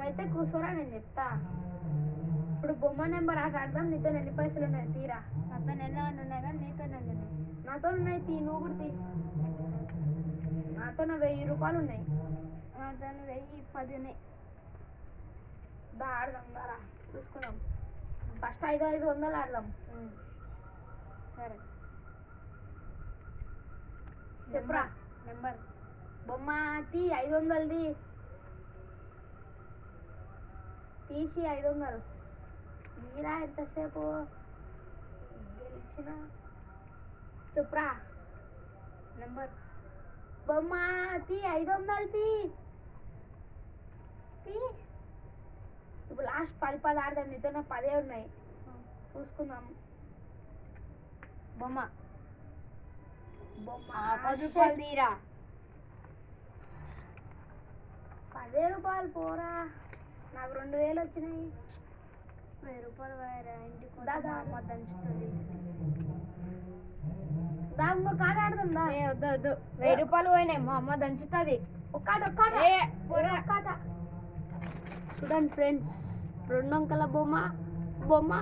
అయితే కూర్చోరా, నేను చెప్తా. ఇప్పుడు బొమ్మ నెంబర్ ఆట ఆడదాం. నీతో ఎన్ని పైసలు ఉన్నాయి తీరా. నాతో నెల ఉన్నాయి కానీ నీతో నెల నాతో ఉన్నాయి తీ, నువ్వు కూడా తీ. నాతో 1000 రూపాయలు ఉన్నాయి. నాతో 1010 ఉన్నాయి. దా ఆడదాం, దారా చూసుకుందాం. ఫస్ట్ 500 ఆడదాం. సరే చెప్పురా నెంబర్. బొమ్మ తీ, 500ది తీసి 500 మీరా. ఎంతసేపు గెలిచిన చెప్పురా నెంబర్. బొమ్మ తీ, 500 తీ. ఇప్పుడు లాస్ట్ 10 ఆడదాం. నీతో 10 ఉన్నాయి, చూసుకుందాం. బొమ్మ బొమ్మ 10 రూపాయలు తీరా. 10 రూపాయలు పోరా, నాకు 2000 వచ్చినాయి. 1000 రూపాయలు వేరే ఇంటికి దాదా అమ్మ దంచుతుంది. దా ఇంకో కాట ఆడదాం. దా వద్దు వద్దు, 1000 రూపాయలు పోయినాయి, మా అమ్మ దంచుతుంది. ఒక్కట చూడండి ఫ్రెండ్స్, 2 అంకెల బొమ్మ.